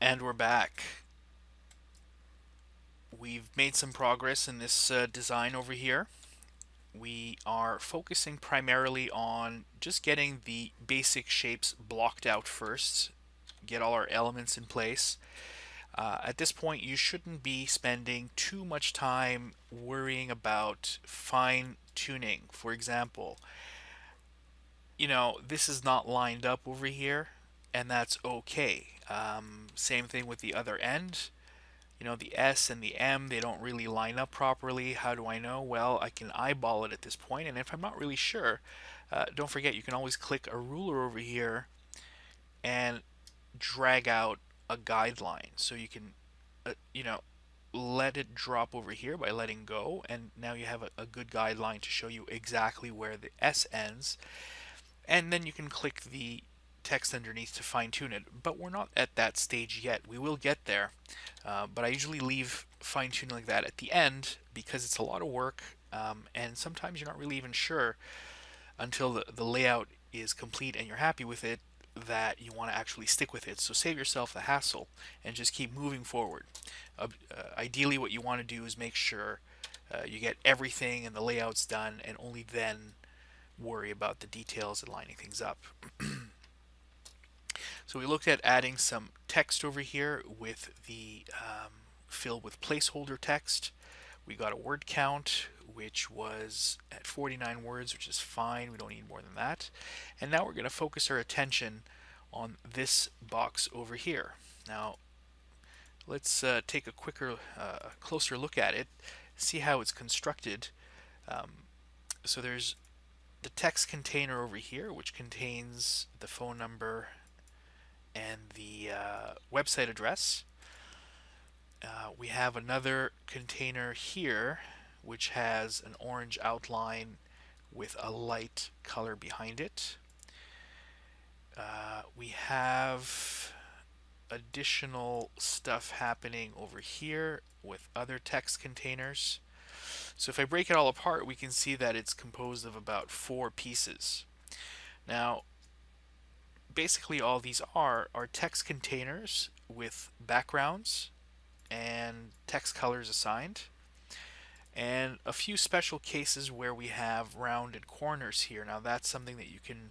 And we're back. We've made some progress in this design over here. We are focusing primarily on just getting the basic shapes blocked out first, get all our elements in place. At this point, you shouldn't be spending too much time worrying about fine tuning. For example, this is not lined up over here, and that's okay. Same thing with the other end. The S and the M, they don't really line up properly. How do I know? Well, I can eyeball it at this point, and if I'm not really sure, don't forget you can always click a ruler over here and drag out a guideline. So you can, let it drop over here by letting go, and now you have a good guideline to show you exactly where the S ends, and then you can click the text underneath to fine tune it. But we're not at that stage yet. We will get there. But I usually leave fine tuning like that at the end because it's a lot of work, and sometimes you're not really even sure until the layout is complete and you're happy with it that you want to actually stick with it. So save yourself the hassle and just keep moving forward. Ideally, what you want to do is make sure you get everything and the layouts done, and only then worry about the details and lining things up. So we looked at adding some text over here with the fill with placeholder text. We got a word count, which was at 49 words, which is fine. We don't need more than that. And now we're going to focus our attention on this box over here. Now, let's take a closer look at it, see how it's constructed. So there's the text container over here, which contains the phone number and the website address. We have another container here which has an orange outline with a light color behind it. We have additional stuff happening over here with other text containers. So if I break it all apart, we can see that it's composed of about 4 pieces. Now, basically all these are text containers with backgrounds and text colors assigned, and a few special cases where we have rounded corners here. Now that's something that you can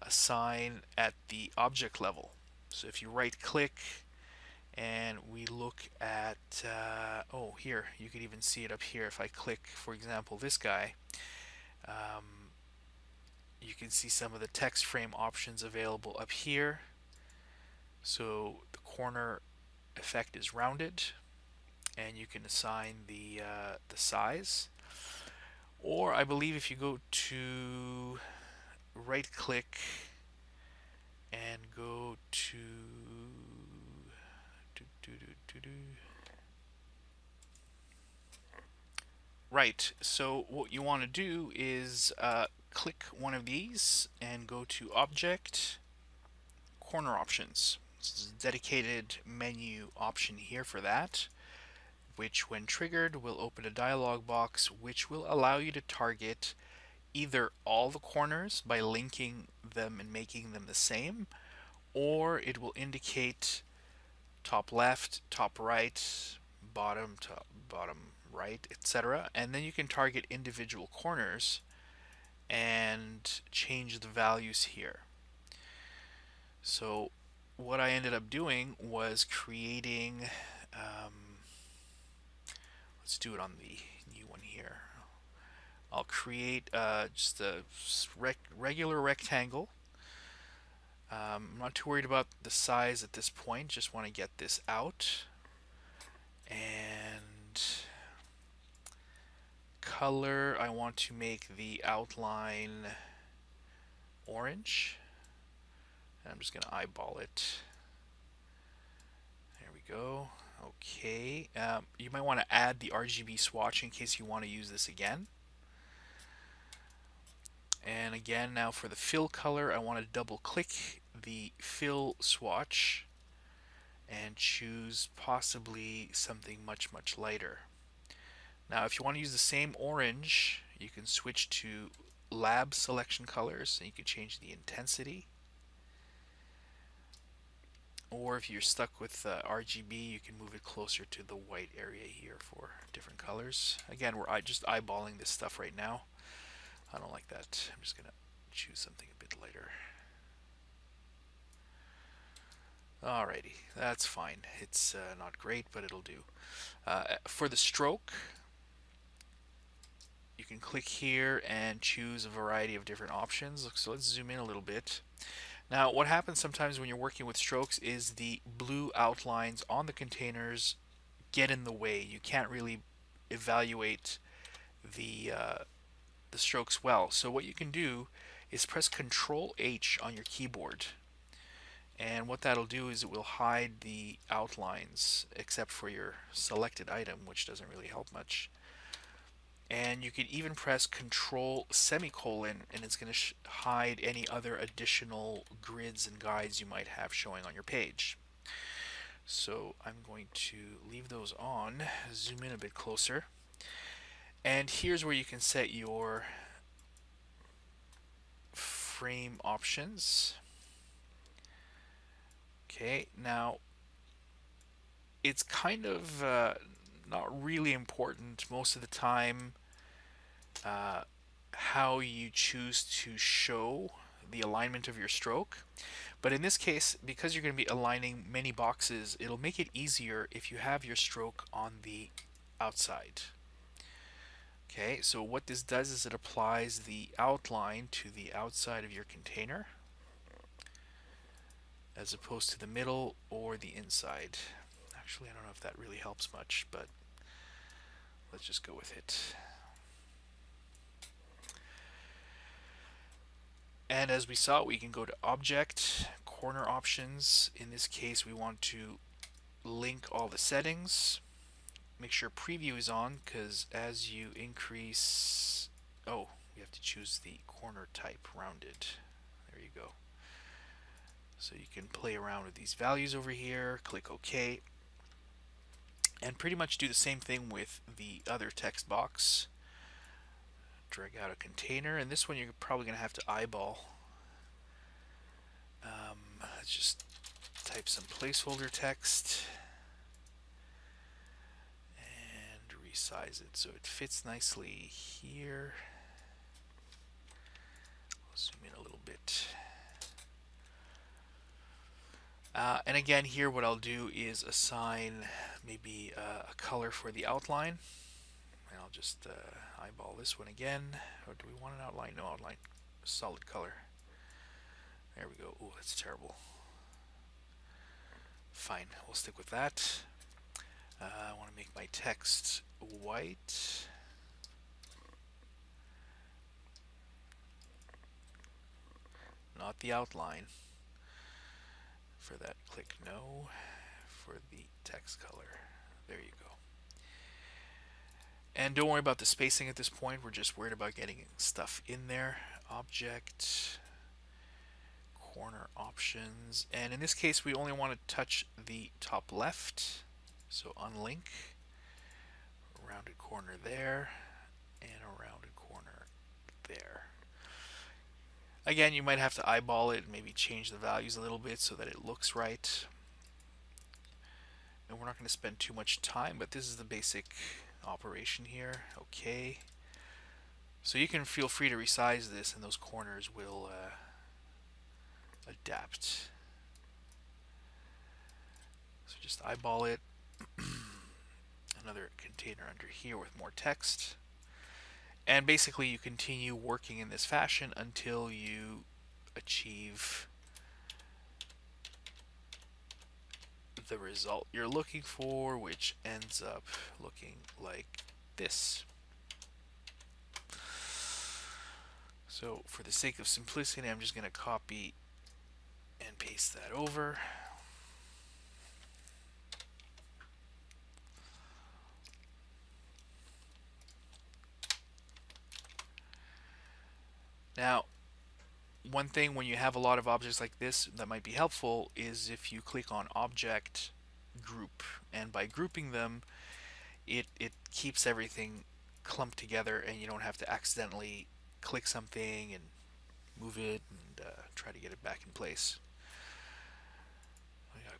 assign at the object level. So if you right click and we look at, here, you could even see it up here. If I click, for example, this guy, you can see some of the text frame options available up here. So the corner effect is rounded, and you can assign the size. Or I believe if you go to right click and go to right, so what you want to do is click one of these and go to Object, Corner Options. This is a dedicated menu option here for that, which when triggered will open a dialog box which will allow you to target either all the corners by linking them and making them the same, or it will indicate top left, top right, bottom right, etc. And then you can target individual corners and change the values here. So what I ended up doing was creating, let's do it on the new one here. I'll create just a regular rectangle. I'm not too worried about the size at this point, just want to get this out. And color, I want to make the outline orange. And I'm just going to eyeball it. There we go. Okay. You might want to add the RGB swatch in case you want to use this again. And again, now for the fill color, I want to double click the fill swatch and choose possibly something much lighter. Now if you want to use the same orange, you can switch to lab selection colors and you can change the intensity. Or if you're stuck with RGB, you can move it closer to the white area here for different colors. Again, we're just eyeballing this stuff right now. I don't like that. I'm just going to choose something a bit lighter. Alrighty, that's fine. It's not great, but it'll do. For the stroke, you can click here and choose a variety of different options. So let's zoom in a little bit. Now, what happens sometimes when you're working with strokes is the blue outlines on the containers get in the way. You can't really evaluate the strokes well. So what you can do is press Control H on your keyboard. And what that'll do is it will hide the outlines except for your selected item, which doesn't really help much. And you can even press Control semicolon and it's going to hide any other additional grids and guides you might have showing on your page. So I'm going to leave those on, zoom in a bit closer. And here's where you can set your frame options. Okay, now it's kind of not really important most of the time how you choose to show the alignment of your stroke. But in this case, because you're going to be aligning many boxes, it'll make it easier if you have your stroke on the outside. Okay, so what this does is it applies the outline to the outside of your container as opposed to the middle or the inside. Actually, I don't know if that really helps much, but let's just go with it. And as we saw, we can go to Object, Corner Options. In this case, we want to link all the settings. Make sure Preview is on, because as you increase... Oh, we have to choose the corner type, rounded. There you go. So you can play around with these values over here, click OK. And pretty much do the same thing with the other text box. Drag out a container, and this one you're probably going to have to eyeball. Let's just type some placeholder text and resize it so it fits nicely here. I'll zoom in a little bit. And again, here what I'll do is assign maybe a color for the outline. And I'll just eyeball this one again. Or do we want an outline? No outline. Solid color. There we go. Oh, that's terrible. Fine, we'll stick with that. I want to make my text white. Not the outline. For that, click no. For the text color. There you go. And don't worry about the spacing at this point. We're just worried about getting stuff in there. Object, corner options, and in this case we only want to touch the top left, so unlink, rounded corner there, and a rounded corner there. Again, you might have to eyeball it, maybe change the values a little bit so that it looks right. And we're not going to spend too much time, but this is the basic operation here. Okay. So you can feel free to resize this and those corners will adapt. So just eyeball it. Another container under here with more text. And basically you continue working in this fashion until you achieve the result you're looking for, which ends up looking like this. So for the sake of simplicity, I'm just going to copy and paste that over. Now, one thing when you have a lot of objects like this that might be helpful is if you click on Object, Group, and by grouping them, it keeps everything clumped together and you don't have to accidentally click something and move it and try to get it back in place. I gotta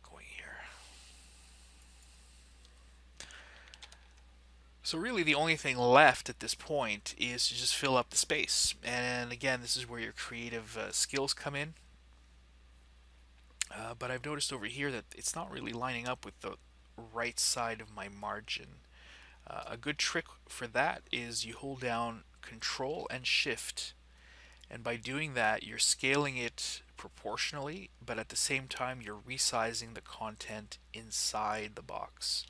So really the only thing left at this point is to just fill up the space. And again, this is where your creative skills come in. But I've noticed over here that it's not really lining up with the right side of my margin. A good trick for that is you hold down Control and Shift, and by doing that you're scaling it proportionally, but at the same time you're resizing the content inside the box.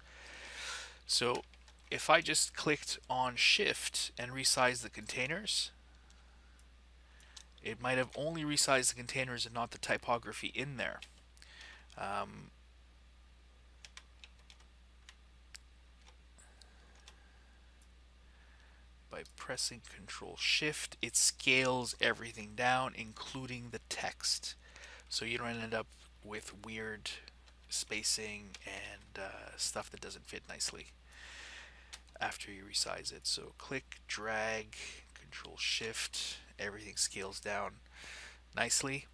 So if I just clicked on Shift and resized the containers, it might have only resized the containers and not the typography in there. Um, by pressing Control Shift, it scales everything down, including the text. So you don't end up with weird spacing and stuff that doesn't fit nicely after you resize it. So click, drag, Control Shift, everything scales down nicely.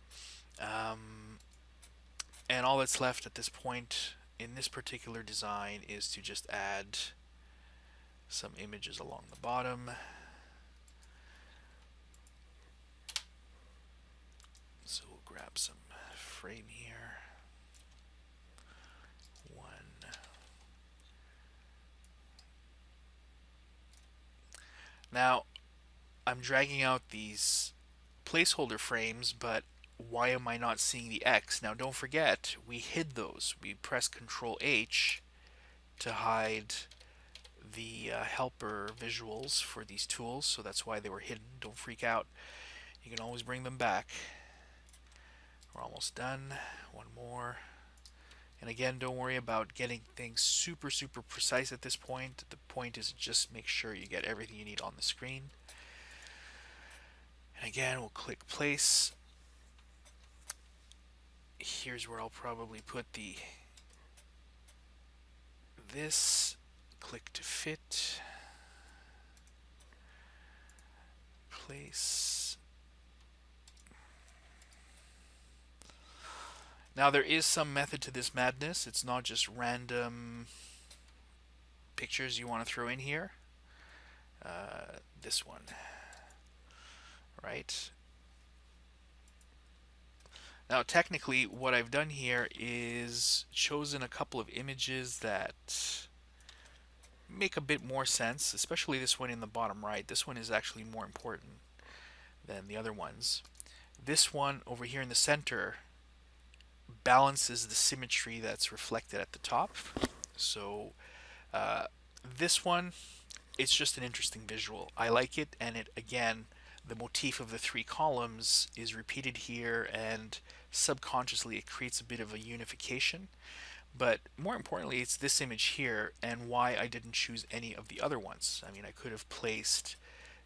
And all that's left at this point in this particular design is to just add some images along the bottom. So we'll grab some frame here. One. Now, I'm dragging out these placeholder frames, but why am I not seeing the X? Now, don't forget, we hid those. We pressed Control H to hide the helper visuals for these tools, so that's why they were hidden. Don't freak out. You can always bring them back. We're almost done. One more. And again, don't worry about getting things super precise at this point. The point is just make sure you get everything you need on the screen. And again, we'll click place. Here's where I'll probably put this. Click to fit. Place. Now there is some method to this madness. It's not just random pictures you want to throw in here. This one, right? Now technically what I've done here is chosen a couple of images that make a bit more sense, especially this one in the bottom right. This one is actually more important than the other ones. This one over here in the center balances the symmetry that's reflected at the top. So this one, it's just an interesting visual. I like it, and it again, the motif of the three columns is repeated here, and subconsciously it creates a bit of a unification. But more importantly, it's this image here and why I didn't choose any of the other ones. I mean, I could have placed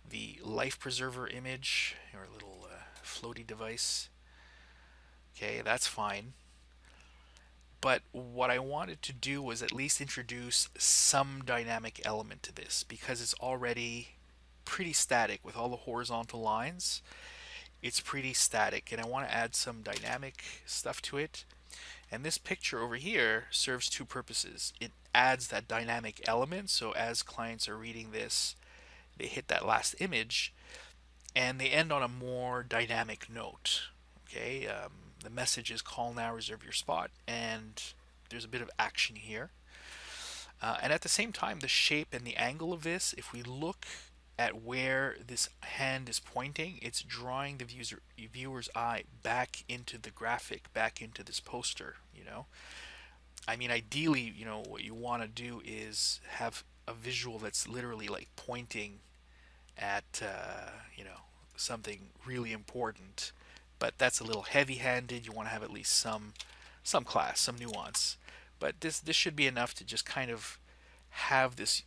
the life preserver image or a little floaty device. Okay, that's fine. But what I wanted to do was at least introduce some dynamic element to this, because it's already pretty static with all the horizontal lines. It's pretty static, and I want to add some dynamic stuff to it. And this picture over here serves two purposes. It adds that dynamic element, so as clients are reading this, they hit that last image, and they end on a more dynamic note. Okay, the message is call now, reserve your spot, and there's a bit of action here. And at the same time, the shape and the angle of this, if we look at where this hand is pointing, it's drawing the viewer's eye back into the graphic, back into this poster, you know. I mean, ideally, you know, what you want to do is have a visual that's literally like pointing at, you know, something really important. But that's a little heavy-handed. You want to have at least some class, some nuance. But this should be enough to just kind of have this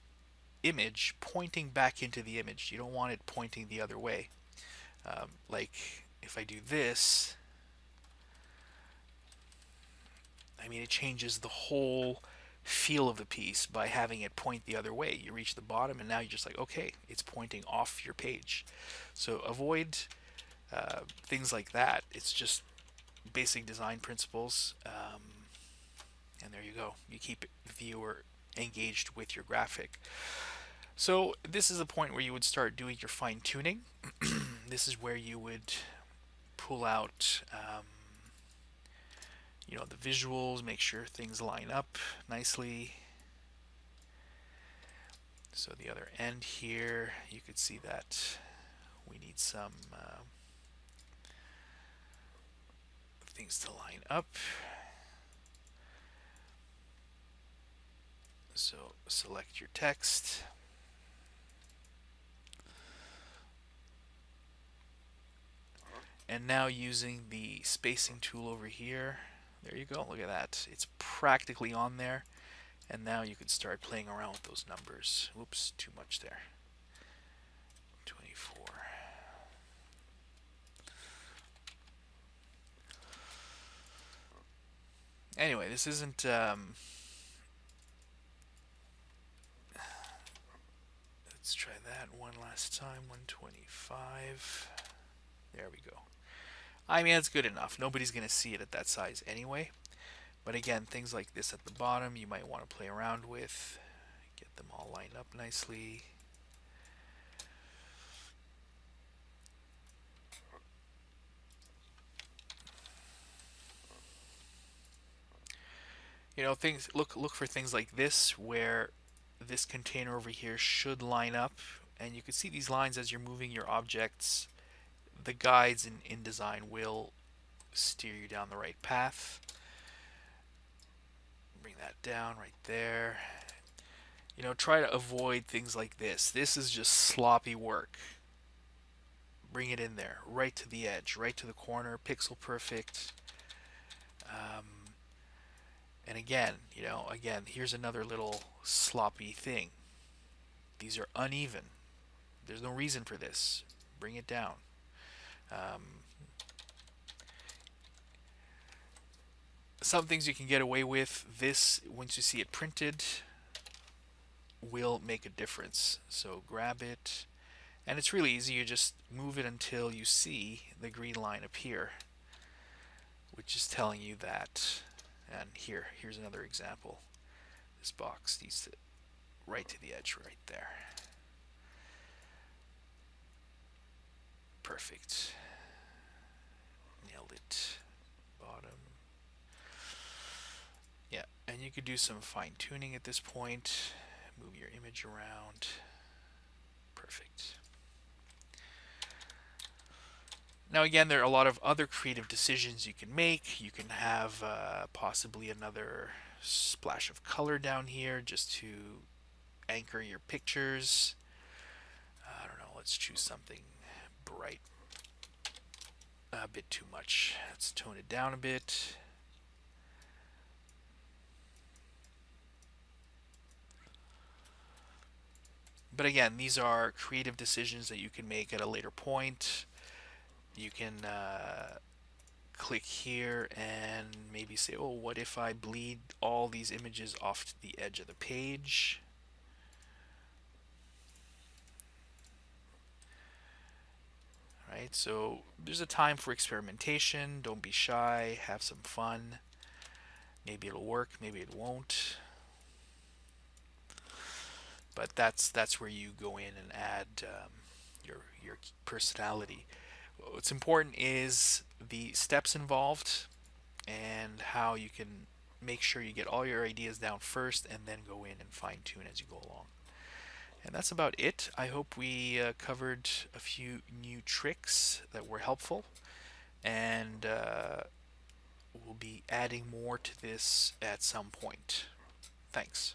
image pointing back into the image. You don't want it pointing the other way. Like if I do this, I mean, it changes the whole feel of the piece by having it point the other way. You reach the bottom and now you're just like, okay, it's pointing off your page. So avoid things like that. It's just basic design principles, and there you go. You keep the viewer engaged with your graphic. So this is a point where you would start doing your fine tuning. This is where you would pull out, the visuals, make sure things line up nicely. So the other end here, you could see that we need some things to line up. So select your text. And now using the spacing tool over here, there you go, look at that. It's practically on there. And now you can start playing around with those numbers. Oops, too much there. 24. Anyway, this isn't... let's try that one last time. 125. There we go. I mean, it's good enough. Nobody's going to see it at that size anyway. But again, things like this at the bottom, you might want to play around with. Get them all lined up nicely. Things look for things like this where this container over here should line up, and you can see these lines as you're moving your objects. The guides in InDesign will steer you down the right path. Bring that down right there. Try to avoid things like this. This is just sloppy work. Bring it in there, right to the edge, right to the corner, pixel perfect. And again, here's another little sloppy thing. These are uneven. There's no reason for this. Bring it down. Some things you can get away with. This, once you see it printed, will make a difference. So grab it, and it's really easy. You just move it until you see the green line appear, which is telling you that. And here's another example. This box needs to right to the edge right there. Perfect. Nailed it. Bottom. Yeah, and you could do some fine tuning at this point. Move your image around. Perfect. Now again, there are a lot of other creative decisions you can make. You can have possibly another splash of color down here just to anchor your pictures. I don't know, let's choose something bright. A bit too much. Let's tone it down a bit. But again, these are creative decisions that you can make at a later point. You can click here and maybe say, oh, what if I bleed all these images off to the edge of the page? Right, so there's a time for experimentation. Don't be shy, have some fun. Maybe it'll work, maybe it won't. But that's where you go in and add your personality. What's important is the steps involved and how you can make sure you get all your ideas down first and then go in and fine tune as you go along. And that's about it. I hope we covered a few new tricks that were helpful, and we'll be adding more to this at some point. Thanks.